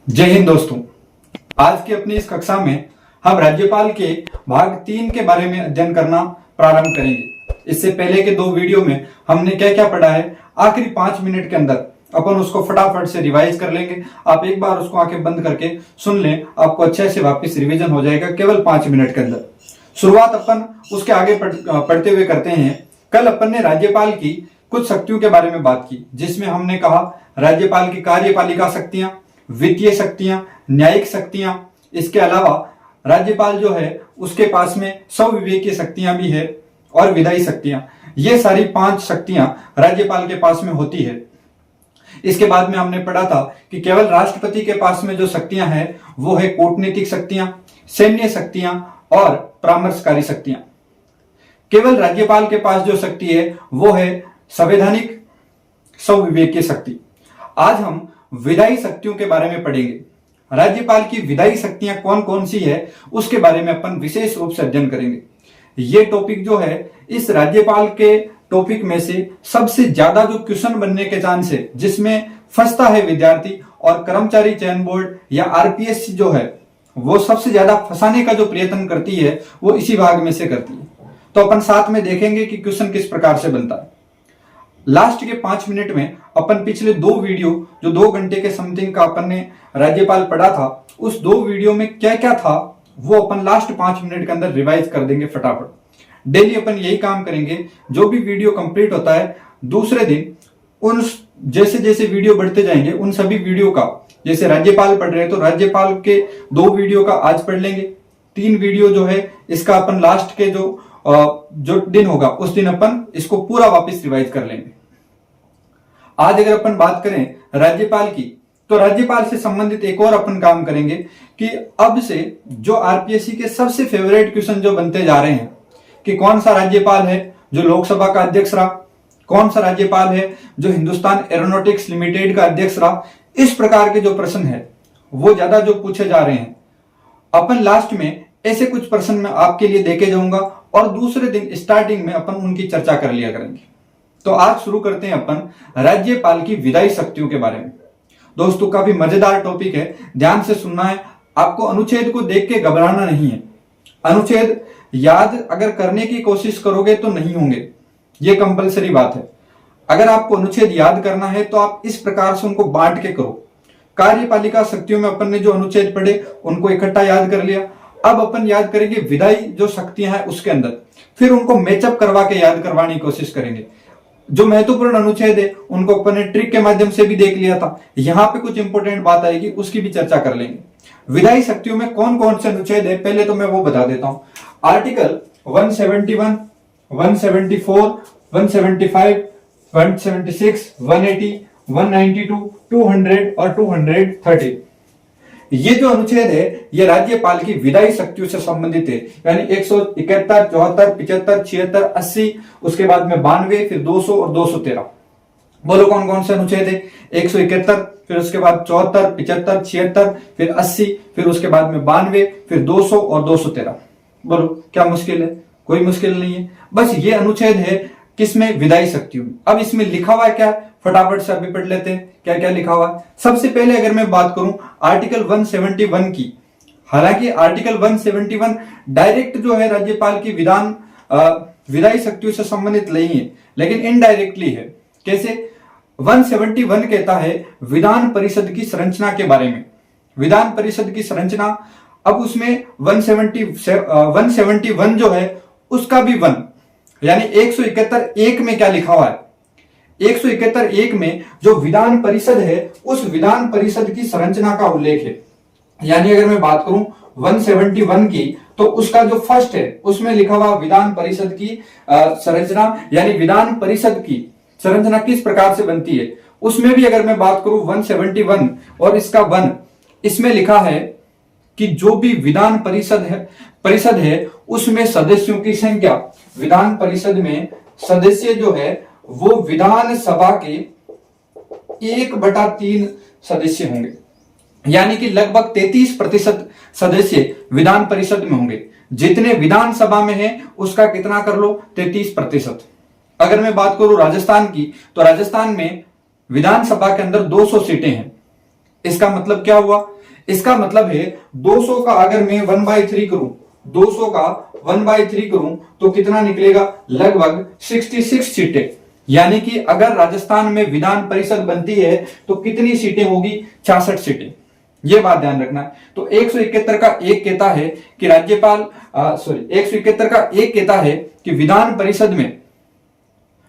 जय हिंद दोस्तों। आज की अपनी इस कक्षा में हम राज्यपाल के भाग 3 के बारे में अध्ययन करना प्रारंभ करेंगे। इससे पहले के 2 वीडियो में हमने क्या क्या पढ़ा है, आखिरी 5 मिनट के अंदर अपन उसको फटाफट से रिवाइज कर लेंगे। आप एक बार उसको आंखें बंद करके सुन लें, आपको अच्छे से वापस रिवीजन हो जाएगा केवल 5 मिनट के अंदर। शुरुआत अपन उसके आगे पढ़ते हुए करते हैं। कल अपन ने राज्यपाल की कुछ शक्तियों के बारे में बात की, जिसमें हमने कहा राज्यपाल की कार्यपालिका शक्तियां, वित्तीय शक्तियां, न्यायिक शक्तियां, इसके अलावा राज्यपाल जो है उसके पास में स्वविवेकीय शक्तियां भी है और विधायी शक्तियां। ये सारी 5 शक्तियां राज्यपाल के पास में होती है। इसके बाद में हमने पढ़ा था कि केवल राष्ट्रपति के पास में जो शक्तियां हैं वो है कूटनीतिक शक्तियां, सैन्य शक्तियां और परामर्शकारी शक्तियां। केवल राज्यपाल के पास जो शक्ति है वो है संवैधानिक स्वविवेकीय शक्ति। आज हम विधायी शक्तियों के बारे में पढ़ेंगे। राज्यपाल की विधायी शक्तियां कौन कौन सी है उसके बारे में अपन विशेष रूप से अध्ययन करेंगे। ये टॉपिक जो है इस राज्यपाल के टॉपिक में से सबसे ज्यादा जो क्वेश्चन बनने के चांस है, जिसमें फंसता है विद्यार्थी, और कर्मचारी चयन बोर्ड या आरपीएससी जो है वो सबसे ज्यादा फंसाने का जो प्रयत्न करती है वो इसी भाग में से करती है। तो अपन साथ में देखेंगे कि क्वेश्चन किस प्रकार से बनता है। लास्ट के 5 मिनट में अपन पिछले 2 वीडियो जो 2 घंटे के समथिंग का अपन ने राज्यपाल पढ़ा था, उस 2 वीडियो में क्या क्या था वो अपन लास्ट 5 मिनट के अंदर रिवाइज कर देंगे फटाफट। डेली अपन यही काम करेंगे। जो भी वीडियो कंप्लीट होता है दूसरे दिन उन जैसे जैसे वीडियो बढ़ते जाएंगे उन सभी वीडियो का, जैसे राज्यपाल पढ़ रहे हैं तो राज्यपाल के 2 वीडियो का आज पढ़ लेंगे। 3 वीडियो जो है इसका अपन लास्ट के जो दिन होगा उस दिन अपन इसको पूरा वापस रिवाइज कर लेंगे। आज अगर अपन बात करें राज्यपाल की, तो राज्यपाल से संबंधित एक और अपन काम करेंगे कि अब से जो आरपीएससी के सबसे फेवरेट क्वेश्चन जो बनते जा रहे हैं कि कौन सा राज्यपाल है जो लोकसभा का अध्यक्ष रहा, कौन सा राज्यपाल है जो हिंदुस्तान एरोनॉटिक्स लिमिटेड का अध्यक्ष रहा, इस प्रकार के जो प्रश्न है वो ज्यादा जो पूछे जा रहे हैं। अपन लास्ट में ऐसे कुछ प्रश्न मैं आपके लिए देके जाऊंगा और दूसरे दिन स्टार्टिंग में अपन उनकी चर्चा कर लिया करेंगे। तो आज शुरू करते हैं अपन राज्यपाल की विधायी शक्तियों के बारे में। दोस्तों काफी मजेदार टॉपिक है, ध्यान से सुनना है। आपको अनुच्छेद को देख के घबराना नहीं है। अनुच्छेद याद अगर करने की कोशिश करोगे तो नहीं होंगे, ये कंपलसरी बात है। अगर आपको अनुच्छेद याद करना है तो आप इस प्रकार से उनको बांट के करो। कार्यपालिका शक्तियों में अपन ने जो अनुच्छेद पढ़े उनको इकट्ठा याद कर लिया। अब अपन याद करेंगे विधायी जो शक्तियां हैं उसके अंदर, फिर उनको मैचअप करवा के याद करवाने की कोशिश करेंगे। जो महत्वपूर्ण अनुच्छेद है उनको अपन ने ट्रिक के माध्यम से भी देख लिया था। यहां पे कुछ इंपॉर्टेंट बात आएगी, उसकी भी चर्चा कर लेंगे। विधायी शक्तियों में कौन कौन से अनुच्छेद है पहले तो मैं वो बता देता हूं। आर्टिकल 171, 174, 175, 176, 180, 192, 200 और 230। ये जो अनुच्छेद है ये राज्यपाल की विधायी शक्तियों से संबंधित है, यानी 171, 74, 75, 76, 80, उसके बाद में 92, फिर 200 और 213। बोलो कौन कौन से अनुच्छेद है? 171, फिर उसके बाद 74, 75, 76, फिर 80, फिर उसके बाद में 92, फिर 200 और 213। बोलो क्या मुश्किल है? कोई मुश्किल नहीं है। बस ये अनुच्छेद है किसमें? विधायी शक्तियों में। अब इसमें लिखा हुआ है क्या, फटाफट से अभी पढ़ लेते हैं क्या क्या लिखा हुआ है। सबसे पहले अगर मैं बात करूं आर्टिकल 171 की, हालांकि आर्टिकल 171 डायरेक्ट जो है राज्यपाल की विधायी शक्तियों से संबंधित नहीं है, लेकिन इनडायरेक्टली है। कैसे? 171 कहता है विधान परिषद की संरचना के बारे में। विधान परिषद की संरचना, अब उसमें 171 जो है उसका भी 1, यानी 171(1) में क्या लिखा हुआ है? 171(1) में जो विधान परिषद है उस विधान परिषद की संरचना का उल्लेख है। यानी अगर मैं बात करूं 171 की, तो उसका जो फर्स्ट है उसमें लिखा हुआ विधान परिषद की संरचना, यानी विधान परिषद की संरचना किस प्रकार से बनती है। उसमें भी अगर मैं बात करूं 171 और इसका 1, इसमें लिखा है कि जो भी विधान परिषद है उसमें सदस्यों की संख्या, विधान परिषद में सदस्य जो है वो विधानसभा के 1/3 सदस्य होंगे, यानी कि लगभग 33% सदस्य विधान परिषद में होंगे। जितने विधानसभा में है उसका कितना कर लो? 33%। अगर मैं बात करूं राजस्थान की, तो राजस्थान में विधानसभा के अंदर 200 सीटें हैं। इसका मतलब क्या हुआ इसका मतलब है 200 का अगर मैं 1/3 करूं, 200 का 1/3 करूं तो कितना निकलेगा, लगभग 66 सीटें। यानी कि अगर राजस्थान में विधान परिषद बनती है तो कितनी सीटें होगी, 66 सीटें। यह बात ध्यान रखना है। तो 171 का एक कहता है कि राज्यपाल 171 का एक कहता है कि विधान परिषद में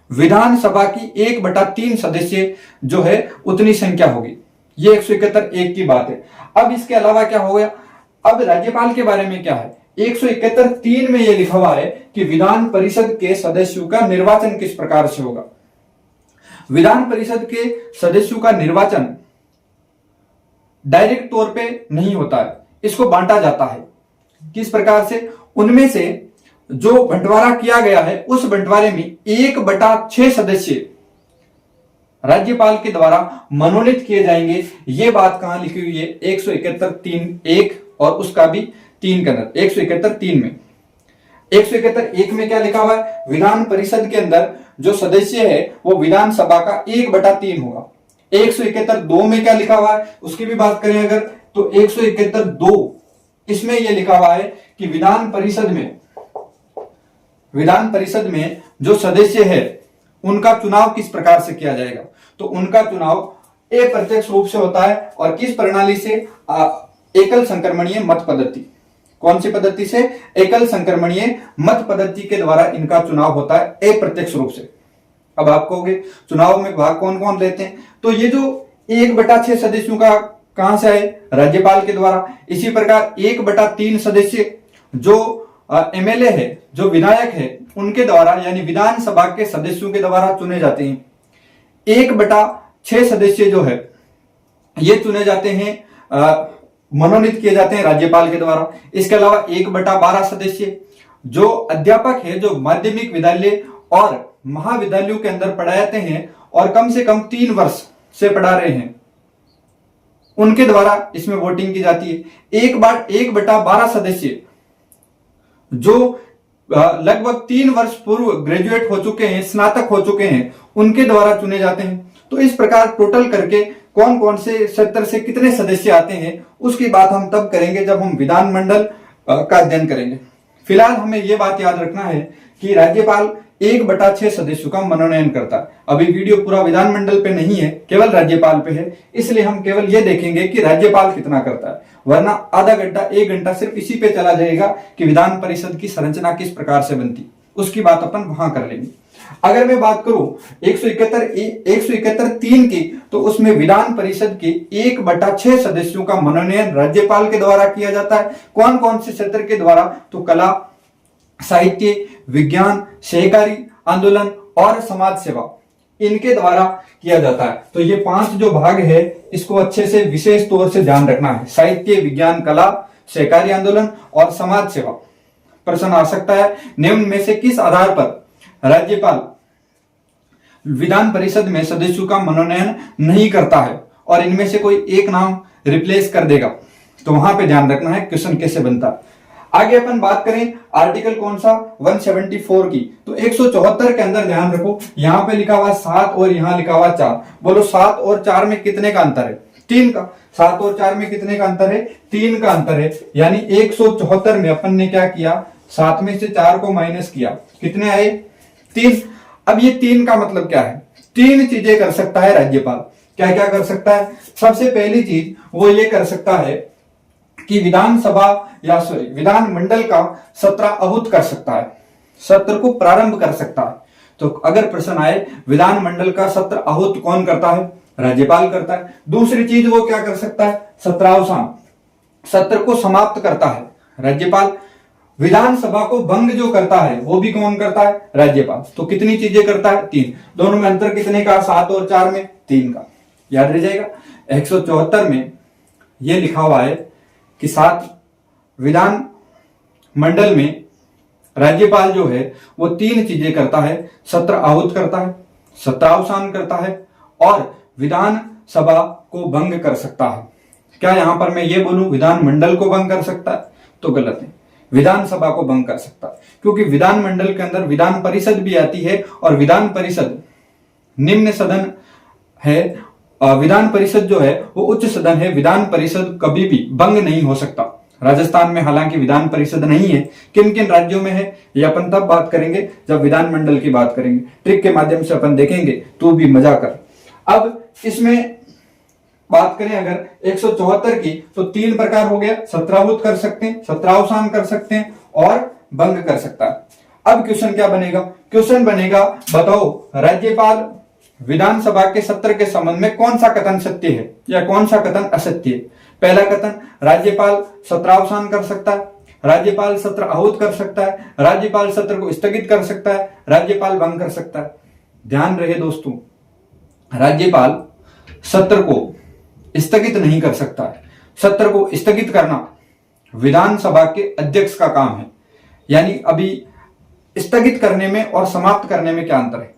विधानसभा की 1/3 सदस्य जो है उतनी संख्या होगी। ये 171 एक की बात है। अब इसके अलावा क्या हो गया, अब राज्यपाल के बारे में क्या है, 171 3 में यह लिखा हुआ है कि विधान परिषद के सदस्यों का निर्वाचन किस प्रकार से होगा। विधान परिषद के सदस्यों का निर्वाचन डायरेक्ट तौर पे नहीं होता है, इसको बांटा जाता है। किस प्रकार से, उनमें से जो बंटवारा किया गया है उस बंटवारे में 1/6 सदस्य राज्यपाल के द्वारा मनोनीत किए जाएंगे। ये बात कहां लिखी हुई है, 171 3 1 और उसका भी 3 के अंदर, 171 3 में। 171 1 में क्या लिखा हुआ है, विधान परिषद के अंदर जो सदस्य है वो विधानसभा का 1/3 होगा। 171 2 में क्या लिखा हुआ है उसकी भी बात करें अगर, तो 171 2 इसमें यह लिखा हुआ है कि विधान परिषद में जो सदस्य है उनका चुनाव किस प्रकार से किया जाएगा। तो उनका चुनाव अप्रत्यक्ष रूप से होता है और किस प्रणाली से, एकल संक्रमणीय मत पद्धति। कौन सी पद्धति से, एकल संक्रमणीय मत पद्धति के द्वारा इनका चुनाव होता है अप्रत्यक्ष रूप से। अब आप कहोगे चुनाव में भाग कौन कौन लेते हैं, तो ये जो 1/6 सदस्यों का कहां से आए, राज्यपाल के द्वारा। इसी प्रकार 1/3 सदस्य जो एमएलए है, जो विधायक है, उनके द्वारा यानी विधानसभा के सदस्यों के द्वारा चुने जाते हैं। 1/6 सदस्य जो है ये चुने जाते हैं, मनोनीत किए जाते हैं राज्यपाल के द्वारा। इसके अलावा 1/12 सदस्य जो अध्यापक है, जो माध्यमिक विद्यालय और महाविद्यालयों के अंदर पढ़ाते हैं और कम से कम 3 वर्ष से पढ़ा रहे हैं, उनके द्वारा इसमें वोटिंग की जाती है। 1/12 सदस्य जो लगभग 3 वर्ष पूर्व ग्रेजुएट हो चुके हैं, स्नातक हो चुके हैं, उनके द्वारा चुने जाते हैं। तो इस प्रकार टोटल करके कौन कौन से क्षेत्र से कितने सदस्य आते हैं उसकी बात हम तब करेंगे जब हम विधानमंडल का अध्ययन करेंगे। फिलहाल हमें यह बात याद रखना है कि राज्यपाल 1/6 सदस्यों का मनोनयन करता है। अभी वीडियो पूरा विधानमंडल पे नहीं है, केवल राज्यपाल पे है, इसलिए हम केवल ये देखेंगे कि राज्यपाल कितना करता है, वरना आधा घंटा 1 घंटा सिर्फ इसी पे चला जाएगा कि विधान परिषद की संरचना किस प्रकार से बनती, उसकी बात अपन वहां कर लेंगे। अगर मैं बात करूं 171 3 की, तो उसमें विधान परिषद के 1/6 सदस्यों का मनोनयन राज्यपाल के द्वारा किया जाता है। कौन कौन से क्षेत्र के द्वारा, तो कला, साहित्य, विज्ञान, सहकारी आंदोलन और समाज सेवा, इनके द्वारा किया जाता है। तो ये 5 जो भाग है इसको अच्छे से विशेष तौर से ध्यान रखना है, साहित्य, विज्ञान, कला, सहकारी आंदोलन और समाज सेवा। प्रश्न आ सकता है निम्न में से किस आधार पर राज्यपाल विधान परिषद में सदस्यों का मनोनयन नहीं करता है और इनमें से कोई एक नाम रिप्लेस कर देगा, तो वहां पे ध्यान रखना है क्वेश्चन कैसे बनता है। आगे अपन बात करें आर्टिकल कौन सा 174 की, तो 174 के अंदर ध्यान रखो, यहां पे लिखा हुआ 7 और यहां लिखा हुआ 4। बोलो 7 और 4 में कितने का अंतर है, 3 का। 7 और 4 में कितने का अंतर है, 3 का अंतर है। यानी 174 में अपन ने क्या किया, 7 में से 4 को माइनस किया, कितने आए, 3। अब ये 3 का मतलब क्या है, 3 चीजें कर सकता है राज्यपाल। क्या क्या कर सकता है, सबसे पहली चीज वो ये कर सकता है कि विधानमंडल का सत्र आहूत कर सकता है, सत्र को प्रारंभ कर सकता है। तो अगर प्रश्न आए विधानमंडल का सत्र आहूत कौन करता है, राज्यपाल करता है। दूसरी चीज वो क्या कर सकता है, सत्रावसान, सत्र को समाप्त करता है राज्यपाल। विधानसभा को भंग जो करता है वो भी कौन करता है, राज्यपाल। तो कितनी चीजें करता है, 3। दोनों में अंतर कितने का, 7 और 4 में 3 का, याद रह जाएगा। 174 में यह लिखा हुआ है कि 7 विधान मंडल में राज्यपाल जो है वो 3 चीजें करता है, सत्र आहूत करता है, सत्रावसान करता है और विधान सभा को भंग कर सकता है। क्या यहां पर मैं ये बोलूं विधानमंडल को भंग कर सकता है, तो गलत है, विधानसभा को भंग कर सकता है। क्योंकि विधानमंडल के अंदर विधान परिषद भी आती है और विधान परिषद निम्न सदन है विधान परिषद जो है वो उच्च सदन है, विधान परिषद कभी भी भंग नहीं हो सकता। राजस्थान में हालांकि विधान परिषद नहीं है, किन किन राज्यों में है ये अपन तब बात करेंगे जब विधानमंडल की बात करेंगे। ट्रिक के माध्यम से अपन देखेंगे, तू भी मजा कर। अब इसमें बात करें अगर 174 की, तो 3 प्रकार हो गया, सत्रावुत कर सकते हैं, सत्रावसान कर सकते हैं और भंग कर सकता है। अब क्वेश्चन क्या बनेगा? क्वेश्चन बनेगा, बताओ राज्यपाल विधानसभा के सत्र के संबंध में कौन सा कथन सत्य है या कौन सा कथन असत्य है। पहला कथन, राज्यपाल सत्रावसान कर सकता है, राज्यपाल सत्र आहूत कर सकता है, राज्यपाल सत्र को स्थगित कर सकता है, राज्यपाल भंग कर सकता है। ध्यान रहे दोस्तों, राज्यपाल सत्र को स्थगित नहीं कर सकता है। सत्र को स्थगित करना विधानसभा के अध्यक्ष का काम है। यानी अभी स्थगित करने में और समाप्त करने में क्या अंतर है?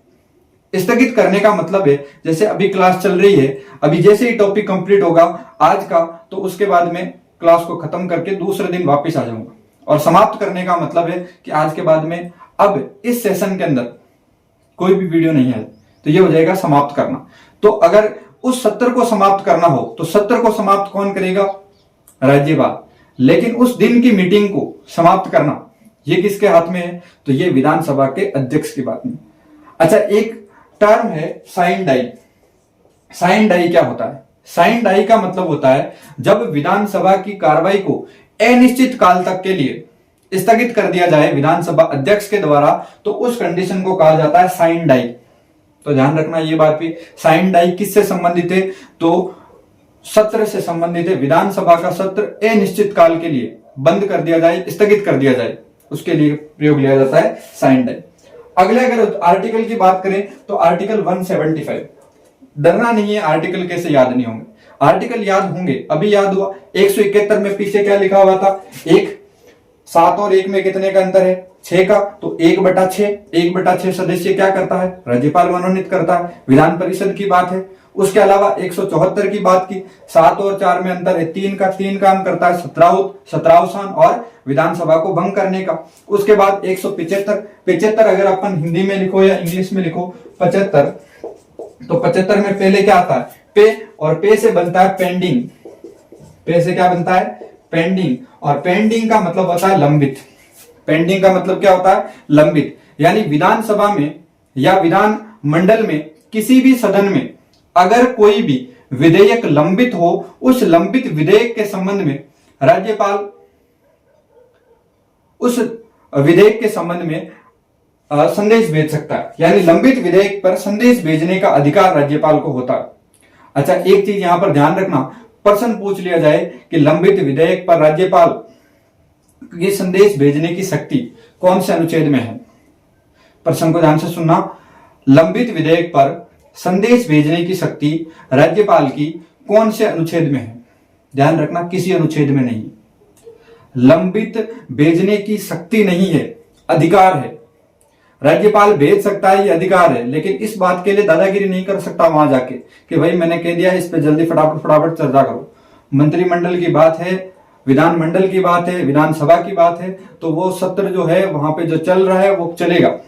स्थगित करने का मतलब है जैसे अभी क्लास चल रही है, अभी जैसे ही टॉपिक कंप्लीट होगा आज का, तो उसके बाद में क्लास को खत्म करके दूसरे दिन वापस आ जाऊंगा। और समाप्त करने का मतलब है कि आज के बाद में अब इस सेशन के अंदर कोई भी वीडियो नहीं है, तो ये हो जाएगा समाप्त करना। तो अगर उस सत्र को समाप्त करना हो तो सत्र को समाप्त कौन करेगा? राज्यपाल। लेकिन उस दिन की मीटिंग को समाप्त करना ये किसके हाथ में है? तो ये विधानसभा के अध्यक्ष की बात में। अच्छा, एक टर्म है साइन डाई। साइन डाई क्या होता है? साइन डाई का मतलब होता है जब विधानसभा की कार्रवाई को अनिश्चित काल तक के लिए स्थगित कर दिया जाए विधानसभा अध्यक्ष के द्वारा, तो उस कंडीशन को कहा जाता है साइन डाई। तो ध्यान रखना ये बात भी, साइन डाई किससे संबंधित है? तो सत्र से संबंधित है। विधानसभा का सत्र अनिश्चित काल के लिए बंद कर दिया जाए, स्थगित कर दिया जाए, उसके लिए प्रयोग लिया जाता है साइन डाई। अगले अगर आर्टिकल की बात करें तो आर्टिकल 175। डरना नहीं है, आर्टिकल कैसे याद नहीं होंगे, आर्टिकल याद होंगे। अभी याद हुआ 171 में पीछे क्या लिखा हुआ था? 7 और 1 में कितने का अंतर है? 6 का। तो 1/6, 1/6 सदस्य क्या करता है? राज्यपाल मनोनीत करता है। विधान परिषद की बात है। उसके अलावा 174 की बात की, 7 और 4 में अंतर है 3 का। 3 काम करता है सत्रावुत, सत्रावसान और विधानसभा को भंग करने का। उसके बाद 175 अगर अपन हिंदी में लिखो या इंग्लिश में लिखो 75, तो 75 में पहले क्या आता है? पे, और पे से बनता है पेंडिंग। पे से क्या बनता है? पेंडिंग। और पेंडिंग का मतलब होता है लंबित। पेंडिंग का मतलब क्या होता है? लंबित। यानी विधानसभा में या विधान मंडल में किसी भी सदन में अगर कोई भी विधेयक लंबित हो, उस लंबित विधेयक के संबंध में राज्यपाल उस विधेयक के संबंध में संदेश भेज सकता है। यानी लंबित विधेयक पर संदेश भेजने का अधिकार राज्यपाल को होता है। अच्छा, एक चीज यहां पर ध्यान रखना, प्रश्न पूछ लिया जाए कि लंबित विधेयक पर राज्यपाल ये संदेश भेजने की शक्ति कौन से अनुच्छेद में है? प्रश्न को ध्यान से सुनना। लंबित विधेयक पर संदेश भेजने की शक्ति राज्यपाल की कौन से अनुच्छेद में है? ध्यान रखना, किसी अनुच्छेद में नहीं। लंबित भेजने की शक्ति नहीं है, अधिकार है। राज्यपाल भेज सकता है, ये अधिकार है, लेकिन इस बात के लिए दादागिरी नहीं कर सकता वहां जाके कि भाई मैंने कह दिया इस पे जल्दी फटाफट चर्चा करो। मंत्रिमंडल की बात है, विधानमंडल की बात है, विधानसभा की बात है, तो वो सत्र जो है वहां पे जो चल रहा है वो चलेगा।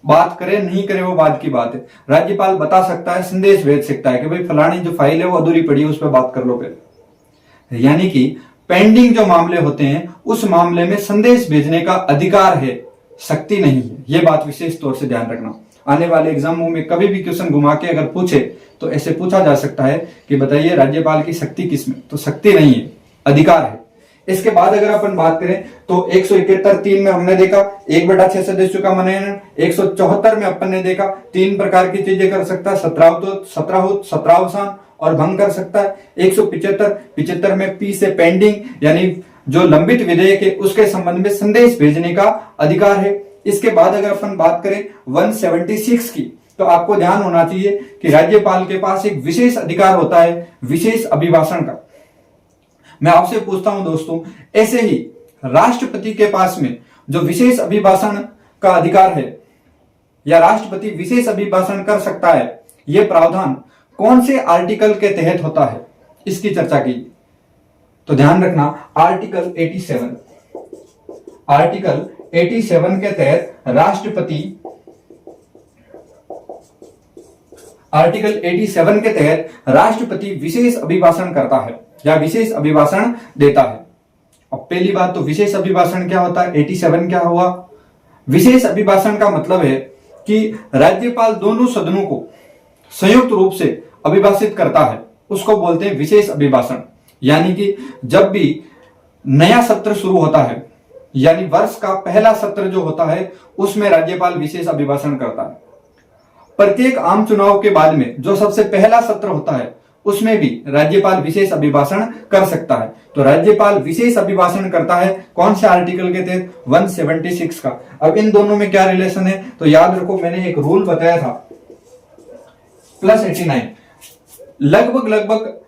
बात करे नहीं करे वो बात की बात है। राज्यपाल बता सकता है, संदेश भेज सकता है कि भाई फलानी जो फाइल है वो अधूरी पड़ी है, उस पर बात कर लो पहले। यानी कि पेंडिंग जो मामले होते हैं उस मामले में संदेश भेजने का अधिकार है, शक्ति नहीं है। यह बात विशेष तौर से ध्यान रखना। आने वाले एग्जामों में कभी भी क्वेश्चन घुमा के अगर पूछे तो ऐसे पूछा जा सकता है कि बताइए राज्यपाल की शक्ति किसमें? तो शक्ति नहीं है, अधिकार है। इसके बाद अगर अपन बात करें तो 171(3) में हमने देखा 1/6 सदस्यों का मनोनयन। 174 में अपन ने देखा 3 प्रकार की चीजें कर सकता है, सत्रावुत, सत्रावसान और भंग कर सकता है। 175 में पी से पेंडिंग, यानी जो लंबित विधेयक है उसके संबंध में संदेश भेजने का अधिकार है। इसके बाद अगर अपन बात करें 176 की, तो आपको ध्यान होना चाहिए कि राज्यपाल के पास एक विशेष अधिकार होता है, विशेष अभिभाषण का। मैं आपसे पूछता हूं दोस्तों, ऐसे ही राष्ट्रपति के पास में जो विशेष अभिभाषण का अधिकार है या राष्ट्रपति विशेष अभिभाषण कर सकता है, यह प्रावधान कौन से आर्टिकल के तहत होता है, इसकी चर्चा की। तो ध्यान रखना, आर्टिकल 87 के तहत आर्टिकल 87 के तहत राष्ट्रपति विशेष अभिभाषण करता है या विशेष अभिभाषण देता है। अब पहली बात तो विशेष अभिभाषण क्या होता है, 87 क्या हुआ? विशेष अभिभाषण का मतलब है कि राज्यपाल दोनों सदनों को संयुक्त रूप से अभिभाषित करता है, उसको बोलते हैं विशेष अभिभाषण। यानी कि जब भी नया सत्र शुरू होता है, यानी वर्ष का पहला सत्र जो होता है, उसमें राज्यपाल विशेष अभिभाषण करता है। प्रत्येक आम चुनाव के बाद में जो सबसे पहला सत्र होता है, उसमें भी राज्यपाल विशेष अभिभाषण कर सकता है। तो राज्यपाल विशेष अभिभाषण करता है कौन से आर्टिकल के तहत? 176 का। अब इन दोनों में क्या रिलेशन है, तो याद रखो मैंने एक रूल बताया था +89। लगभग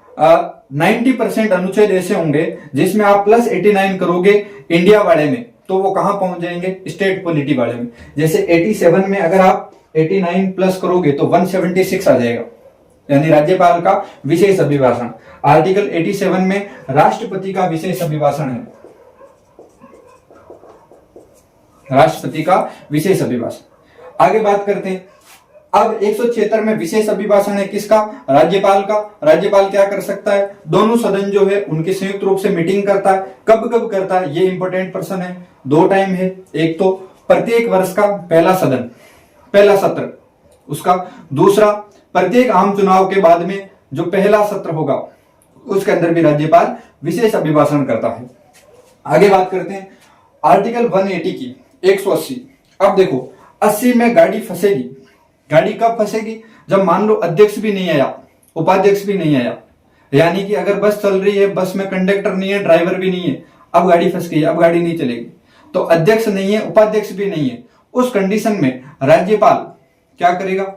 90% अनुच्छेद ऐसे होंगे जिसमें आप +89 करोगे इंडिया वाले में, तो वो कहां पहुंच जाएंगे? स्टेट पॉलिटी वाले में। जैसे 87 में अगर आप 89 प्लस करोगे तो 176 आ जाएगा, यानी राज्यपाल का विशेष अभिभाषण। आर्टिकल 87 में राष्ट्रपति का विशेष अभिभाषण है, राष्ट्रपति का विशेष अभिभाषण। आगे बात करते हैं। अब 176 में विशेष अभिभाषण है किसका? राज्यपाल का। राज्यपाल क्या कर सकता है? दोनों सदन जो है उनके संयुक्त रूप से मीटिंग करता है। कब कब करता है? ये इंपॉर्टेंट पर्सन है। 2 टाइम है, एक तो प्रत्येक वर्ष का पहला सदन, पहला सत्र उसका, दूसरा प्रत्येक आम चुनाव के बाद में जो पहला सत्र होगा उसके अंदर भी राज्यपाल विशेष अभिभाषण करता है। आगे बात करते हैं आर्टिकल 180 की, 180। अब देखो 80 में गाड़ी फंसेगी। गाड़ी कब फंसेगी? जब मान लो अध्यक्ष भी नहीं आया, उपाध्यक्ष भी नहीं आया, यानी कि अगर बस चल रही है, बस में कंडक्टर नहीं है, ड्राइवर भी नहीं है, अब गाड़ी फंस गई, अब गाड़ी नहीं चलेगी, तो अध्यक्ष नहीं है, उपाध्यक्ष भी नहीं है। उस कंडीशन में राज्यपाल क्या करेगा?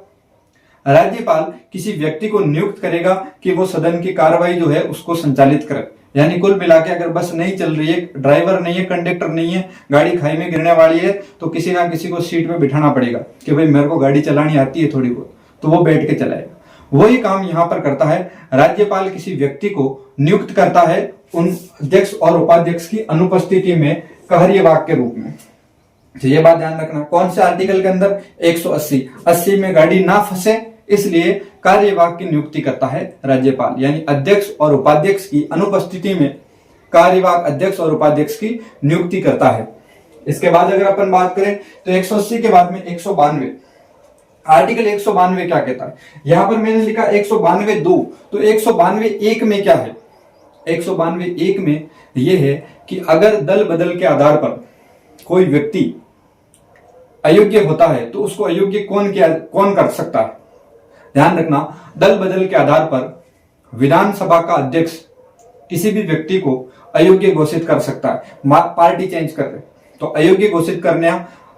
राज्यपाल किसी व्यक्ति को नियुक्त करेगा कि वो सदन की कार्रवाई जो है उसको संचालित करे। यानी कुल मिला के अगर बस नहीं चल रही है, ड्राइवर नहीं है, कंडक्टर नहीं है, गाड़ी खाई में गिरने वाली है, तो किसी ना किसी को सीट पे बिठाना पड़ेगा कि भाई मेरे को गाड़ी चलानी आती है थोड़ी बहुत, तो वो बैठ के चलाएगा। वही काम यहां पर करता है। राज्यपाल किसी व्यक्ति को नियुक्त करता है उन अध्यक्ष और उपाध्यक्ष की अनुपस्थिति में कार्यवाहक के रूप में। तो ये बात ध्यान रखना। कौन से आर्टिकल के अंदर? 180। 80 में गाड़ी ना फंसे इसलिए कार्यवाहक की नियुक्ति करता है राज्यपाल, यानी अध्यक्ष और उपाध्यक्ष की अनुपस्थिति में कार्यवाहक अध्यक्ष और उपाध्यक्ष की नियुक्ति करता है। इसके बाद अगर अपन बात करें तो 180 के बाद में 192 आर्टिकल 192 क्या कहता है? यहां पर मैंने लिखा 192(2), तो 192(1) में क्या है? 192(1) में यह है कि अगर दल बदल के आधार पर कोई व्यक्ति अयोग्य होता है तो उसको अयोग्य कौन कर सकता है? ध्यान रखना, दल बदल के आधार पर विधानसभा का अध्यक्ष किसी भी व्यक्ति को अयोग्य घोषित कर सकता है। पार्टी चेंज कर रहे तो अयोग्य घोषित करने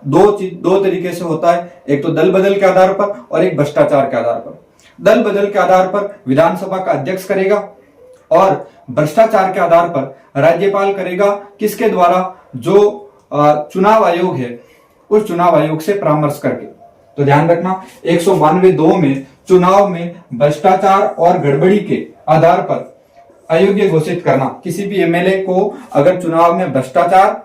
दो तरीके से होता है, एक तो दल बदल के आधार पर और एक भ्रष्टाचार के आधार पर। दल बदल के आधार पर विधानसभा का अध्यक्ष करेगा और भ्रष्टाचार के आधार पर राज्यपाल करेगा। किसके द्वारा? जो चुनाव आयोग है उस चुनाव आयोग से परामर्श करके। तो ध्यान रखना 192(2) में चुनाव में भ्रष्टाचार और गड़बड़ी के आधार पर अयोग्य घोषित करना। किसी भी एमएलए को अगर चुनाव में भ्रष्टाचार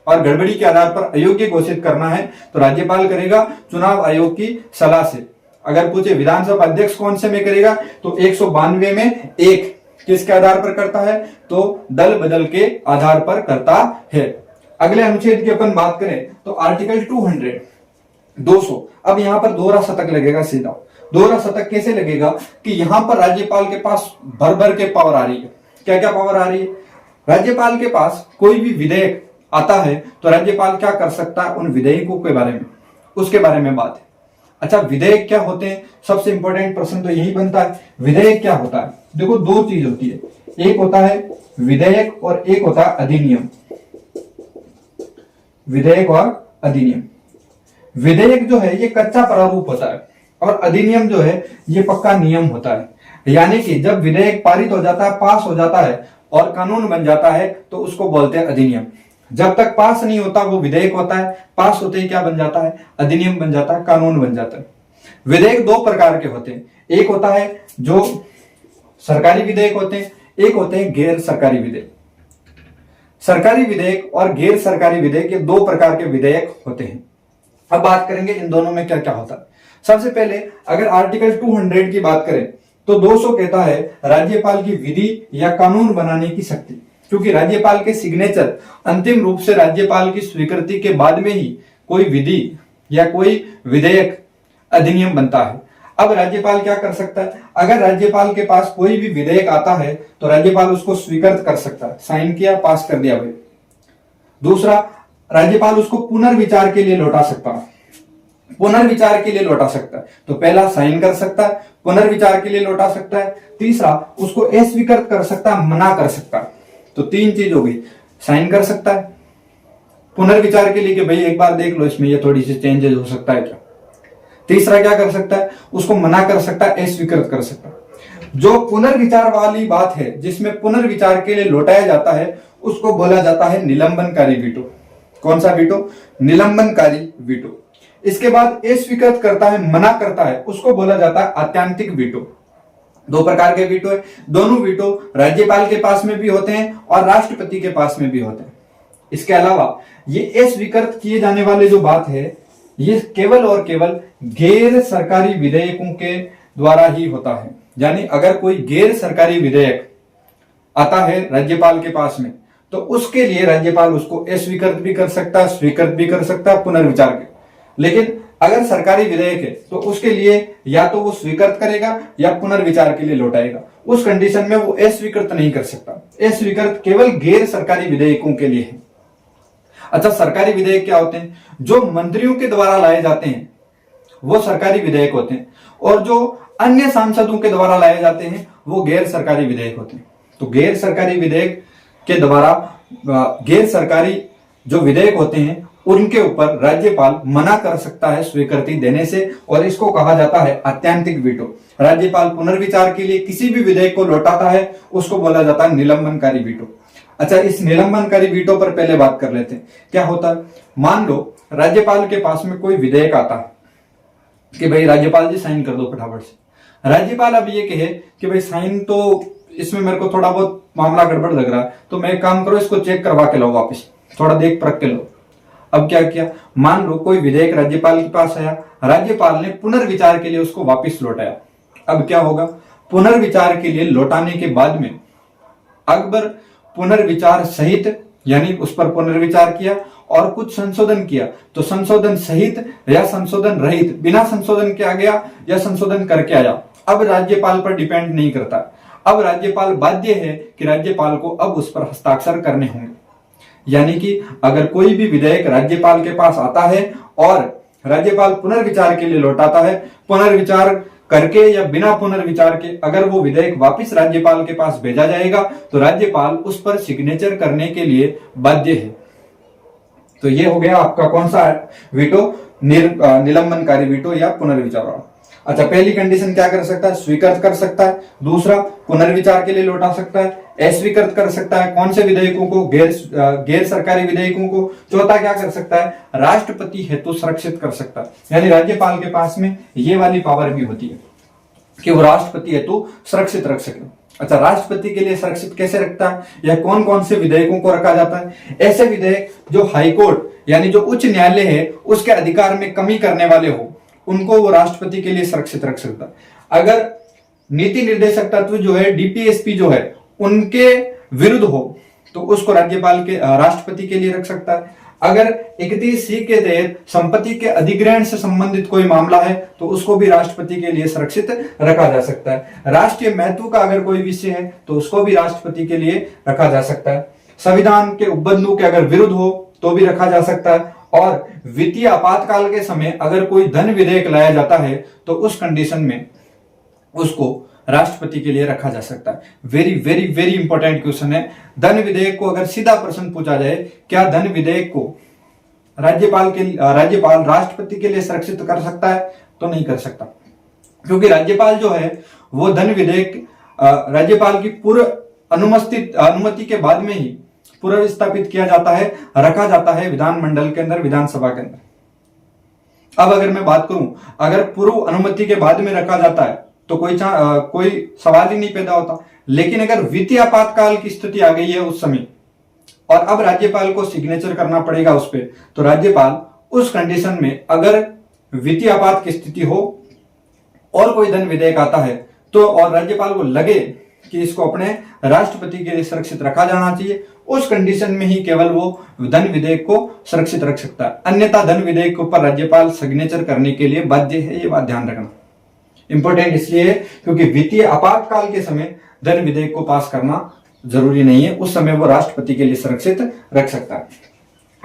और गड़बड़ी के आधार पर अयोग्य घोषित करना है तो राज्यपाल करेगा चुनाव आयोग की सलाह से। अगर पूछे विधानसभा अध्यक्ष कौन से में करेगा तो 192 में 1 किसके आधार पर करता है? तो दल बदल के आधार पर करता है। अगले अनुच्छेद की अपन बात करें तो आर्टिकल 200। अब यहां पर दोहरा शतक लगेगा सीधा। दोहरा शतक कैसे लगेगा कि यहां पर राज्यपाल के पास भर भर के पावर आ रही है। क्या क्या पावर आ रही है? राज्यपाल के पास कोई भी विधेयक आता है तो राज्यपाल क्या कर सकता है? उन विधेयकों के बारे में, उसके बारे में बात है। अच्छा, विधेयक क्या होते हैं? सबसे इंपॉर्टेंट प्रश्न तो यही बनता है, विधेयक क्या होता है? देखो 2 चीज होती है, एक होता है विधेयक और एक होता है अधिनियम। विधेयक और अधिनियम। विधेयक जो है ये कच्चा प्रारूप होता है और अधिनियम जो है ये पक्का नियम होता है। यानी कि जब विधेयक पारित हो जाता है, पास हो जाता है और कानून बन जाता है तो उसको बोलते हैं अधिनियम। जब तक पास नहीं होता वो विधेयक होता है, पास होते ही क्या बन जाता है? अधिनियम बन जाता है, कानून बन जाता है। विधेयक 2 प्रकार के होते हैं, एक होता है जो सरकारी विधेयक होते हैं, एक होते हैं गैर सरकारी विधेयक। सरकारी विधेयक और गैर सरकारी विधेयक, ये 2 प्रकार के विधेयक होते हैं। अब बात करेंगे इन दोनों में क्या क्या होता है। सबसे पहले अगर आर्टिकल 200 की बात करें तो 200 कहता है राज्यपाल की विधि या कानून बनाने की शक्ति, क्योंकि राज्यपाल के सिग्नेचर अंतिम रूप से राज्यपाल की स्वीकृति के बाद में ही कोई विधि या कोई विधेयक अधिनियम बनता है। अब राज्यपाल क्या कर सकता है, अगर राज्यपाल के पास कोई भी विधेयक आता है तो राज्यपाल उसको स्वीकृत कर सकता है, साइन किया पास कर दिया भाई। दूसरा, राज्यपाल उसको पुनर्विचार के लिए लौटा सकता है, पुनर्विचार के लिए लौटा सकता है। तो पहला साइन कर सकता है, पुनर्विचार के लिए लौटा सकता है। तीसरा, उसको अस्वीकृत कर सकता है, मना कर सकता है। तो तीन चीज हो गई, साइन कर सकता है पुनर्विचार के लिए कि भाई एक बार देख लो इसमें ये थोड़ी सी चेंजेस हो सकता है क्या। तीसरा क्या कर सकता है, उसको मना कर सकता है, अस्वीकृत कर सकता है। जो पुनर्विचार वाली बात है जिसमें पुनर्विचार के लिए लौटाया जाता है उसको बोला जाता है निलंबनकारी वीटो। कौन सा वीटो, निलंबनकारी वीटो। इसके बाद अस्वीकृत करता है, मना करता है, उसको बोला जाता है आत्यांतिक वीटो। दो प्रकार के वीटो है, दोनों वीटो राज्यपाल के पास में भी होते हैं और राष्ट्रपति के पास में भी होते हैं। इसके अलावा ये अस्वीकृत किए जाने वाले जो बात है ये केवल और केवल गैर सरकारी विधेयकों के द्वारा ही होता है। यानी अगर कोई गैर सरकारी विधेयक आता है राज्यपाल के पास में तो उसके लिए राज्यपाल उसको अस्वीकृत भी कर सकता है, स्वीकृत भी कर सकता है पुनर्विचार के। लेकिन अगर सरकारी विधेयक है तो उसके लिए या तो वो स्वीकृत करेगा या पुनर्विचार के लिए लौटाएगा। उस कंडीशन में वो अस्वीकृत नहीं कर सकता। अस्वीकृत केवल गैर सरकारी विधेयकों के लिए है। अच्छा, सरकारी विधेयक क्या होते हैं, जो मंत्रियों के द्वारा लाए जाते हैं वो सरकारी विधेयक होते हैं, और जो अन्य सांसदों के द्वारा लाए जाते हैं वो गैर सरकारी विधेयक होते हैं। तो गैर सरकारी विधेयक के द्वारा गैर सरकारी जो विधेयक होते हैं उनके ऊपर राज्यपाल मना कर सकता है स्वीकृति देने से, और इसको कहा जाता है आत्यांतिक वीटो। राज्यपाल पुनर्विचार के लिए किसी भी विधेयक को लौटाता है उसको बोला जाता है निलंबनकारी वीटो। अच्छा, इस निलंबनकारी वीटो पर पहले बात कर लेते हैं। क्या होता है, मान लो राज्यपाल के पास में कोई विधेयक आता है कि भाई राज्यपाल जी साइन कर दो फटाफट से। राज्यपाल अब ये कहे कि भाई साइन तो इसमें मेरे को थोड़ा बहुत मामला गड़बड़ लग रहा है, तो मैं एक काम करो इसको चेक करवा के लो, वापस थोड़ा देख परख के लो। अब क्या किया, मान लो कोई विधेयक राज्यपाल के पास आया, राज्यपाल ने पुनर्विचार के लिए उसको वापस लौटाया। अब क्या होगा, पुनर्विचार के लिए लौटाने के बाद में अकबर पुनर्विचार सहित यानी उस पर पुनर्विचार किया और कुछ संशोधन किया, तो संशोधन सहित या संशोधन रहित, बिना संशोधन के आ गया या संशोधन करके आया, अब राज्यपाल पर डिपेंड नहीं करता। अब राज्यपाल बाध्य है कि राज्यपाल को अब उस पर हस्ताक्षर करने होंगे। यानी कि अगर कोई भी विधेयक राज्यपाल के पास आता है और राज्यपाल पुनर्विचार के लिए लौटाता है, पुनर्विचार करके या बिना पुनर्विचार के अगर वो विधेयक वापस राज्यपाल के पास भेजा जाएगा तो राज्यपाल उस पर सिग्नेचर करने के लिए बाध्य है। तो ये हो गया आपका कौन सा वीटो, निलंबनकारी वीटो या पुनर्विचार। अच्छा, पहली कंडीशन क्या कर सकता है, स्वीकृत कर सकता है। दूसरा, पुनर्विचार के लिए लौटा सकता है। अस्वीकृत कर सकता है कौन से विधेयकों को, गैर सरकारी विधेयकों को। चौथा क्या कर सकता है, राष्ट्रपति हेतु सुरक्षित कर सकता है। यानी राज्यपाल के पास में ये वाली पावर भी होती है कि वो राष्ट्रपति हेतु सुरक्षित रख सके। अच्छा, राष्ट्रपति के लिए सुरक्षित कैसे रखता है या कौन कौन से विधेयकों को रखा जाता है, ऐसे विधेयक जो हाईकोर्ट यानी जो उच्च न्यायालय है उसके अधिकार में कमी करने वाले हो उनको वो राष्ट्रपति के लिए सुरक्षित रख सकता है। अगर नीति निर्देशक तत्व जो है, डीपीएसपी जो है, उनके विरुद्ध हो तो उसको राज्यपाल के राष्ट्रपति के लिए रख सकता है। अगर 31C के तहत संपत्ति के अधिग्रहण से संबंधित कोई मामला है तो उसको भी राष्ट्रपति के लिए सुरक्षित रखा जा सकता है। राष्ट्रीय महत्व का अगर कोई विषय है तो उसको भी राष्ट्रपति के लिए रखा जा सकता है। संविधान के उपबंधों के अगर विरुद्ध हो तो भी रखा जा सकता है। और वित्तीय आपातकाल के समय अगर कोई धन विधेयक लाया जाता है तो उस कंडीशन में उसको राष्ट्रपति के लिए रखा जा सकता है। Very very very important question है। धन विधेयक को अगर सीधा प्रश्न पूछा जाए, क्या धन विधेयक को राज्यपाल राष्ट्रपति के लिए सुरक्षित कर सकता है, तो नहीं कर सकता, क्योंकि राज्यपाल जो है वो धन विधेयक राज्यपाल की पूर्व अनुमति के बाद में ही पूर्व स्थापित किया जाता है, रखा जाता है विधानमंडल के अंदर, विधानसभा के अंदर। अब अगर मैं बात करूं, अगर पूर्व अनुमति के बाद में रखा जाता है तो कोई सवाल ही नहीं पैदा होता। लेकिन अगर वित्तीय आपातकाल की स्थिति आ गई है उस समय और अब राज्यपाल को सिग्नेचर करना पड़ेगा उस पर, तो राज्यपाल उस कंडीशन में अगर वित्तीय आपात की स्थिति हो और कोई धन विधेयक आता है तो और राज्यपाल को लगे कि इसको अपने राष्ट्रपति के लिए सुरक्षित रखा जाना चाहिए, उस कंडीशन में ही केवल वो धन विधेयक को सुरक्षित रख सकता है। अन्यथा धन विधेयक के ऊपर राज्यपाल सिग्नेचर करने के लिए बाध्य है। ये बात ध्यान रखना इंपॉर्टेंट इसलिए है क्योंकि वित्तीय आपातकाल के समय धन विधेयक को पास करना जरूरी नहीं है, उस समय वो राष्ट्रपति के लिए सुरक्षित रख सकता है।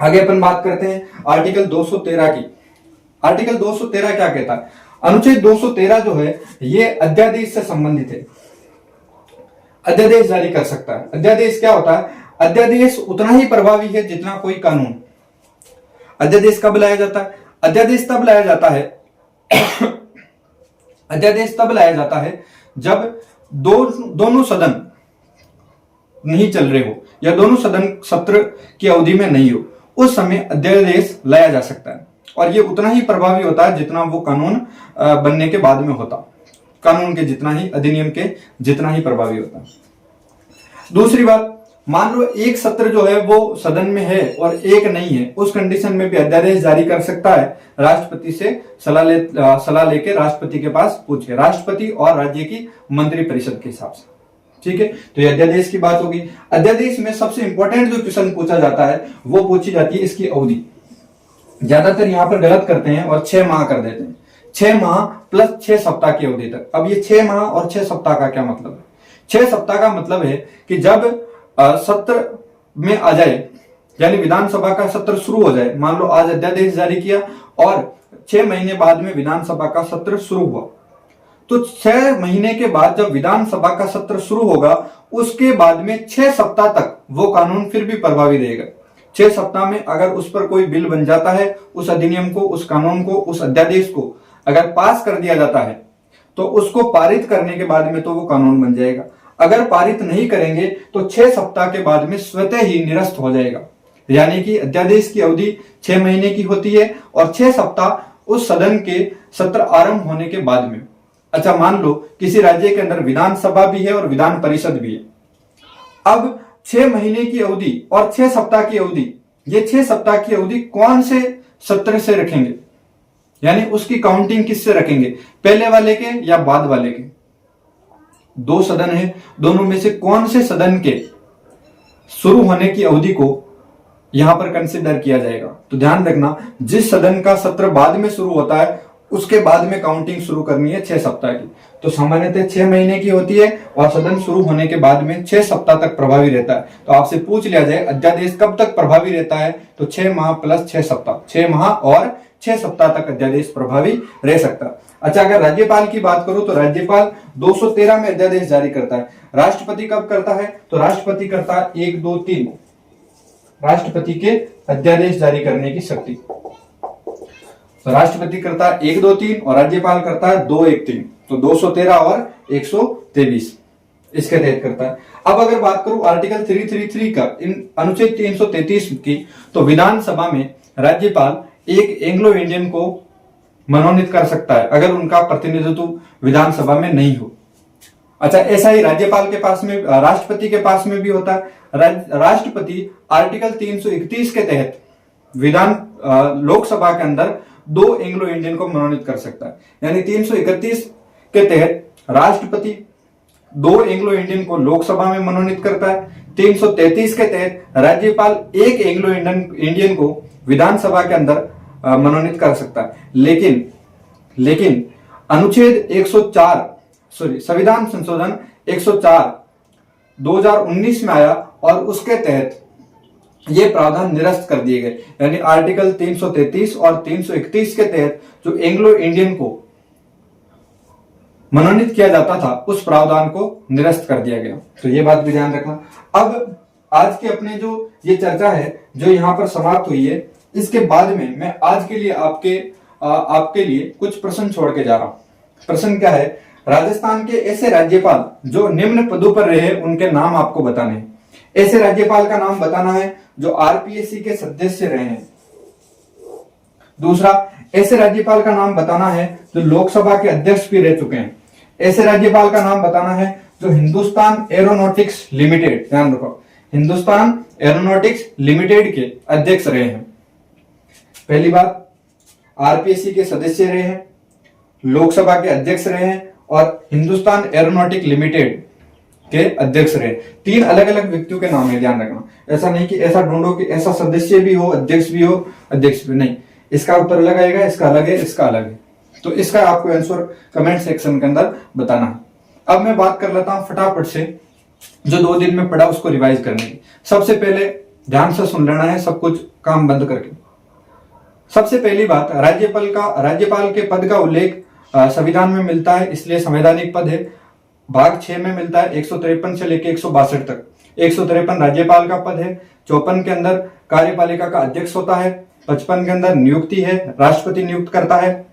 आगे अपन बात करते हैं आर्टिकल 213 की। आर्टिकल 213 क्या कहता है? अनुच्छेद 213 जो है ये अध्यादेश से संबंधित है। अध्यादेश जारी कर सकता है। अध्यादेश क्या होता है? अध्यादेश उतना ही प्रभावी है जितना कोई कानून। अध्यादेश कब लाया जाता है? अध्यादेश तब लाया जाता है अध्यादेश तब लाया जाता है जब दोनों सदन नहीं चल रहे हो या दोनों सदन सत्र की अवधि में नहीं हो, उस समय अध्यादेश लाया जा सकता है और ये उतना ही प्रभावी होता है जितना वो कानून बनने के बाद में होता, कानून के जितना ही, अधिनियम के जितना ही प्रभावी होता है। दूसरी बात, मान लो एक सत्र जो है वो सदन में है और एक नहीं है, उस कंडीशन में भी अध्यादेश जारी कर सकता है राष्ट्रपति से सलाह लेके राष्ट्रपति के पास पूछ के, राष्ट्रपति और राज्य की मंत्रिपरिषद के हिसाब से। ठीक है, तो ये अध्यादेश की बात होगी। अध्यादेश में सबसे इंपॉर्टेंट जो क्वेश्चन पूछा जाता है वो पूछी जाती है इसकी अवधि। ज्यादातर यहां पर गलत करते हैं और 6 माह कर देते हैं, 6 माह प्लस 6 सप्ताह की अवधि तक। अब ये 6 माह और 6 सप्ताह का क्या मतलब है? 6 सप्ताह का मतलब है कि जब सत्र में आ जाए, यानी विधानसभा का सत्र शुरू हो जाए, मान लो आज अध्यादेश जारी किया और 6 महीने बाद में विधानसभा का सत्र शुरू हुआ, तो 6 महीने के बाद जब विधानसभा का सत्र शुरू होगा उसके बाद में 6 सप्ताह तक वो कानून फिर भी प्रभावी रहेगा। 6 सप्ताह में अगर उस पर कोई बिल बन जाता है, उस अधिनियम को, उस कानून को, उस अध्यादेश को अगर पास कर दिया जाता है तो उसको पारित करने के बाद में तो वो कानून बन जाएगा। अगर पारित नहीं करेंगे तो 6 सप्ताह के बाद में स्वतः ही निरस्त हो जाएगा। यानी कि अध्यादेश की अवधि 6 महीने की होती है और 6 सप्ताह उस सदन के सत्र आरंभ होने के बाद में। अच्छा, मान लो किसी राज्य के अंदर विधानसभा भी है और विधान परिषद भी है। अब 6 महीने की अवधि और 6 सप्ताह की अवधि, ये 6 सप्ताह की अवधि कौन से सत्र से रखेंगे, यानी उसकी काउंटिंग किससे रखेंगे, पहले वाले के या बाद वाले के? 2 सदन है, दोनों में से कौन से सदन के शुरू होने की अवधि को यहां पर कंसिडर किया जाएगा? तो ध्यान रखना, जिस सदन का सत्र बाद में शुरू होता है उसके बाद में काउंटिंग शुरू करनी है 6 सप्ताह की। तो सामान्यतः 6 महीने की होती है और सदन शुरू होने के बाद में 6 सप्ताह तक प्रभावी रहता है। तो आपसे पूछ लिया जाए अध्यादेश कब तक प्रभावी रहता है, तो 6 माह प्लस 6 सप्ताह, 6 माह और 6 सप्ताह तक अध्यादेश प्रभावी रह सकता है। अच्छा, अगर राज्यपाल की बात करूं तो राज्यपाल 213 में अध्यादेश जारी करता है। राष्ट्रपति कब करता है? तो राष्ट्रपति करता है 1, 2, 3, राष्ट्रपति के अध्यादेश जारी करने की शक्ति। तो राष्ट्रपति करता है 1, 2, 3 और राज्यपाल करता है 2, 1, 3। तो 213 और 123 इसके तहत करता है। अब अगर बात करूं आर्टिकल 333 का, इन अनुच्छेद 333 की, तो विधानसभा में राज्यपाल एक एंग्लो इंडियन को मनोनीत कर सकता है अगर उनका प्रतिनिधित्व विधानसभा में नहीं हो। अच्छा, ऐसा ही राज्यपाल के पास में, राष्ट्रपति के पास में भी होता है। राष्ट्रपति आर्टिकल 331 के तहत लोकसभा के अंदर 2 एंग्लो इंडियन को मनोनीत कर सकता है। यानी 331 के तहत राष्ट्रपति 2 एंग्लो इंडियन को लोकसभा में मनोनीत करता है। 333 के तहत राज्यपाल 1 एंग्लो इंडियन को विधानसभा के अंदर मनोनीत कर सकता है। लेकिन अनुच्छेद 104 संविधान संशोधन 104 2019 में आया और उसके तहत ये प्रावधान निरस्त कर दिए गए। यानी आर्टिकल 333 और 331 के तहत जो एंग्लो इंडियन को मनोनीत किया जाता था उस प्रावधान को निरस्त कर दिया गया। तो ये बात भी ध्यान रखना। अब आज के अपने जो ये चर्चा है जो यहां पर समाप्त हुई है, इसके बाद में मैं आज के लिए आपके लिए कुछ प्रश्न छोड़ के जा रहा हूं। प्रश्न क्या है? राजस्थान के ऐसे राज्यपाल जो निम्न पदों पर रहे उनके नाम आपको बताने हैं। ऐसे राज्यपाल का नाम बताना है जो आरपीएससी के सदस्य रहे हैं। दूसरा, ऐसे राज्यपाल का नाम बताना है जो लोकसभा के अध्यक्ष भी रह चुके हैं। ऐसे राज्यपाल का नाम बताना है जो हिंदुस्तान एरोनॉटिक्स लिमिटेड, ध्यान रखो, हिंदुस्तान एरोनॉटिक्स लिमिटेड के अध्यक्ष रहे हैं। पहली बात। आरपीएससी के सदस्य रहे हैं, लोकसभा के अध्यक्ष रहे हैं और हिंदुस्तान एरोनॉटिक लिमिटेड के अध्यक्ष रहे। 3 अलग अलग व्यक्तियों के नाम है, ध्यान रखना। ऐसा नहीं कि ऐसा ढूंढो कि ऐसा सदस्य भी हो, अध्यक्ष भी हो, अध्यक्ष भी नहीं। इसका उत्तर अलग आएगा, इसका अलग है, इसका अलग है। तो इसका आपको आंसर कमेंट सेक्शन के अंदर बताना है। अब मैं बात कर लेता हूं फटाफट से जो 2 दिन में पढ़ा उसको रिवाइज करने की। सबसे पहले ध्यान से सुन लेना है, सब कुछ काम बंद करके। सबसे पहली बात, राज्यपाल के पद का उल्लेख संविधान में मिलता है, इसलिए संवैधानिक पद है। भाग 6 में मिलता है 153 से लेकर 162 तक। 153 राज्यपाल का पद है। 54 के अंदर कार्यपालिका का अध्यक्ष होता है। 55 के अंदर नियुक्ति है, राष्ट्रपति नियुक्त करता है।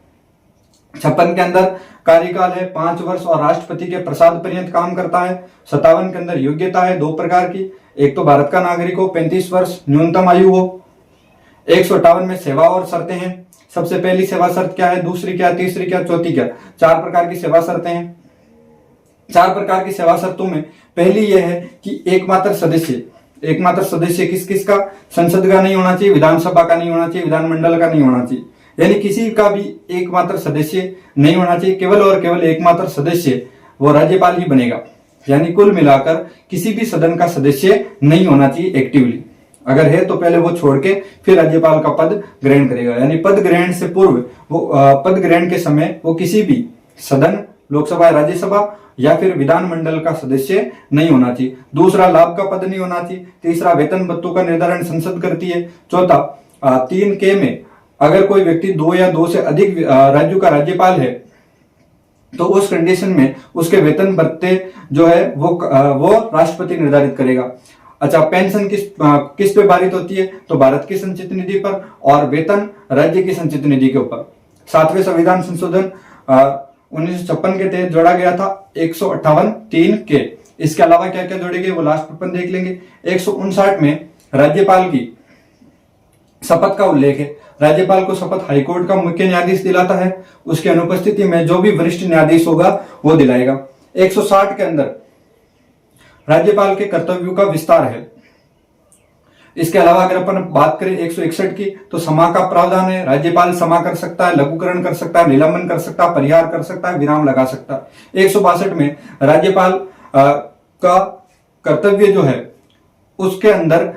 56 के अंदर कार्यकाल है 5 वर्ष और राष्ट्रपति के प्रसाद पर्यंत काम करता है। 57 के अंदर योग्यता है 2 प्रकार की, एक तो भारत का नागरिक हो, 35 वर्ष न्यूनतम आयु हो। 158 में सेवा और शर्तें हैं। सबसे पहली सेवा शर्त क्या है, दूसरी क्या, तीसरी क्या, चौथी क्या, 4 प्रकार की सेवा शर्तें हैं। 4 प्रकार की सेवा शर्तों में पहली यह है कि एकमात्र सदस्य किस किस का, संसद का नहीं होना चाहिए, विधानसभा का नहीं होना चाहिए, विधानमंडल का नहीं होना चाहिए, यानी किसी का भी एकमात्र सदस्य नहीं होना चाहिए। केवल और केवल एकमात्र सदस्य वो राज्यपाल ही बनेगा, यानी कुल मिलाकर किसी भी सदन का सदस्य नहीं होना चाहिए एक्टिवली। अगर है तो पहले वो छोड़ के फिर राज्यपाल का पद ग्रहण करेगा, यानी पद ग्रहण से पूर्व वो पद ग्रहण के समय वो किसी भी सदन, लोकसभा, राज्यसभा या फिर विधानमंडल का सदस्य नहीं होना चाहिए। दूसरा, लाभ का पद नहीं होना चाहिए। तीसरा, वेतन भत्तों का निर्धारण संसद करती है। चौथा, 3K में अगर कोई व्यक्ति 2 या 2 से अधिक राज्यों का राज्यपाल है तो उस कंडीशन में उसके वेतन भत्ते जो है वो राष्ट्रपति निर्धारित करेगा। अच्छा, पेंशन किस पे पारित होती है, तो भारत की संचित निधि पर, और वेतन राज्य की संचित निधि के ऊपर। 7वें संविधान संशोधन 1956 के तहत जोड़ा गया था 158(3)K। इसके अलावा क्या क्या जोड़े गए वो लास्ट पर देख लेंगे। 159 में राज्यपाल की शपथ का उल्लेख है। राज्यपाल को शपथ हाईकोर्ट का मुख्य न्यायाधीश दिलाता है, उसकी अनुपस्थिति में जो भी वरिष्ठ न्यायाधीश होगा वो दिलाएगा। 160 के अंदर राज्यपाल के कर्तव्यों का विस्तार है। इसके अलावा अगर अपन बात करें 161 की, तो समा का प्रावधान है। राज्यपाल समा कर सकता है, लघुकरण कर सकता है, निलंबन कर सकता है, परिहार कर सकता है, विराम लगा सकता है। 162 में राज्यपाल का कर्तव्य जो है उसके अंदर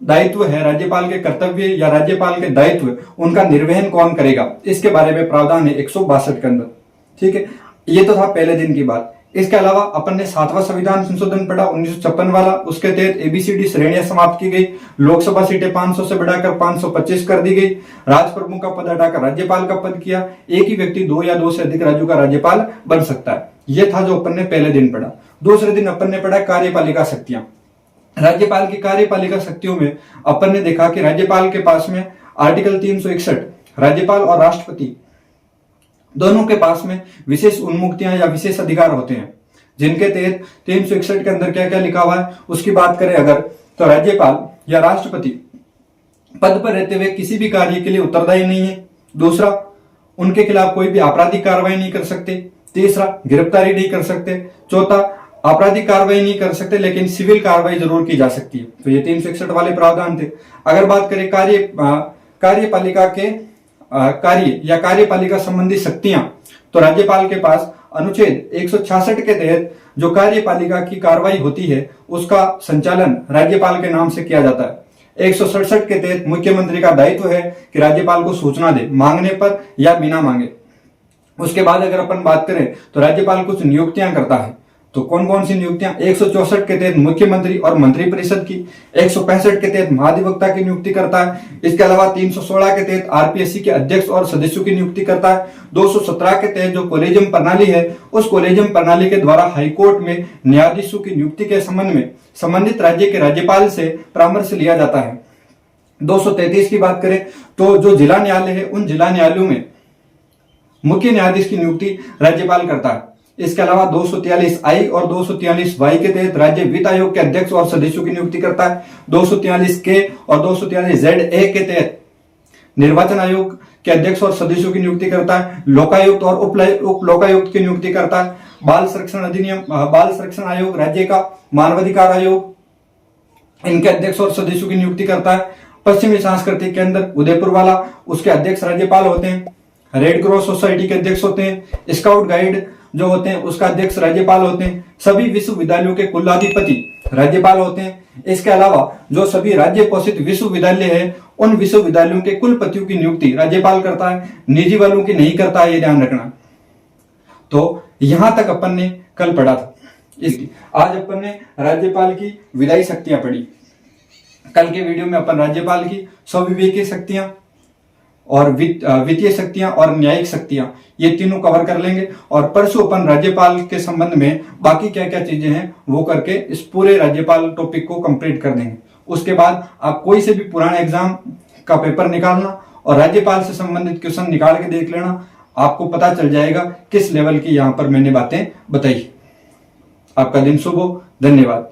दायित्व है, राज्यपाल के कर्तव्य या राज्यपाल के दायित्व उनका निर्वहन कौन करेगा, इसके बारे में प्रावधान है 162 के अंदर। ठीक है, ये तो था पहले दिन की बात। इसके अलावा अपन ने 7वां संविधान संशोधन पढ़ा 1956 वाला। उसके तहत ABCD श्रेणियां समाप्त की गई। लोकसभा सीटें 500 से बढ़ाकर 525 कर दी गई। राज प्रमुख का पद हटाकर राज्यपाल का पद किया। एक ही व्यक्ति 2 या 2 से अधिक राज्यों का राज्यपाल बन सकता है। यह था जो अपन ने पहले दिन पढ़ा। दूसरे दिन अपन ने पढ़ा कार्यपालिका शक्तियां। राज्यपाल की कार्यपालिका शक्तियों में अपन ने देखा कि राज्यपाल के पास में आर्टिकल 361, राज्यपाल और राष्ट्रपति दोनों के पास में विशेष उन्मुक्तियां या विशेष अधिकार होते हैं, जिनके तहत 361 के अंदर क्या क्या लिखा हुआ है उसकी बात करें अगर, तो राज्यपाल या राष्ट्रपति पद पर रहते हुए किसी भी कार्य के लिए उत्तरदायी नहीं है। दूसरा, उनके खिलाफ कोई भी आपराधिक कार्रवाई नहीं कर सकते। तीसरा, गिरफ्तारी नहीं कर सकते। चौथा, आपराधिक कार्रवाई नहीं कर सकते लेकिन सिविल कार्रवाई जरूर की जा सकती है। तो ये 361 वाले प्रावधान थे। अगर बात करें कार्यपालिका के कार्य या कार्यपालिका संबंधी शक्तियां, तो राज्यपाल के पास अनुच्छेद 166 के तहत जो कार्यपालिका की कार्रवाई होती है उसका संचालन राज्यपाल के नाम से किया जाता है। 167 के तहत मुख्यमंत्री का दायित्व है कि राज्यपाल को सूचना दे, मांगने पर या बिना मांगे। उसके बाद अगर अपन बात करें तो राज्यपाल कुछ नियुक्तियां करता है। तो कौन कौन सी नियुक्तियां? 164 के तहत मुख्यमंत्री और मंत्रिपरिषद की, 165 के तहत महाधिवक्ता की नियुक्ति करता है। इसके अलावा 316 के तहत आरपीएससी के अध्यक्ष और सदस्यों की नियुक्ति करता है। 217 के तहत जो कॉलेजियम प्रणाली है उस कॉलेजियम प्रणाली के द्वारा हाईकोर्ट में न्यायाधीशों की नियुक्ति के संबंध में संबंधित राज्य के राज्यपाल से परामर्श लिया जाता है। 233 की बात करें तो जो जिला न्यायालय है उन जिला न्यायालयों में मुख्य न्यायाधीश की नियुक्ति राज्यपाल करता है। इसके अलावा 243I और 243Y के तहत राज्य वित्त आयोग के अध्यक्ष और सदस्यों की नियुक्ति करता है। 243K और 243ZA के तहत निर्वाचन आयोग के अध्यक्ष और सदस्यों की नियुक्ति करता है। लोकायुक्त और उप लोकायुक्त की नियुक्ति करता है। बाल संरक्षण अधिनियम, बाल संरक्षण आयोग राज्य का, मानवाधिकार आयोग इनके अध्यक्ष और सदस्यों की नियुक्ति करता है। पश्चिमी सांस्कृतिक केंद्र उदयपुर वाला, उसके अध्यक्ष राज्यपाल होते हैं। रेड क्रॉस सोसाइटी के अध्यक्ष होते हैं। स्काउट गाइड जो होते हैं उसका अध्यक्ष राज्यपाल होते हैं। सभी विश्वविद्यालयों के कुलाधिपति राज्यपाल होते हैं। इसके अलावा जो सभी राज्य पोषित विश्वविद्यालय है उन विश्वविद्यालयों के कुलपतियों की नियुक्ति राज्यपाल करता है, निजी वालों की नहीं करता है, ये ध्यान रखना। तो यहां तक अपन ने कल पढ़ा था। आज अपन ने राज्यपाल की विधायी शक्तियां पढ़ी। कल के वीडियो में अपन राज्यपाल की स्वविवेकीय शक्तियां और वित्तीय शक्तियां और न्यायिक शक्तियां ये तीनों कवर कर लेंगे, और परसों अपन राज्यपाल के संबंध में बाकी क्या क्या चीजें हैं वो करके इस पूरे राज्यपाल टॉपिक को कंप्लीट कर देंगे। उसके बाद आप कोई से भी पुराने एग्जाम का पेपर निकालना और राज्यपाल से संबंधित क्वेश्चन निकाल के देख लेना, आपको पता चल जाएगा किस लेवल की यहां पर मैंने बातें बताई। आपका दिन शुभ हो। धन्यवाद।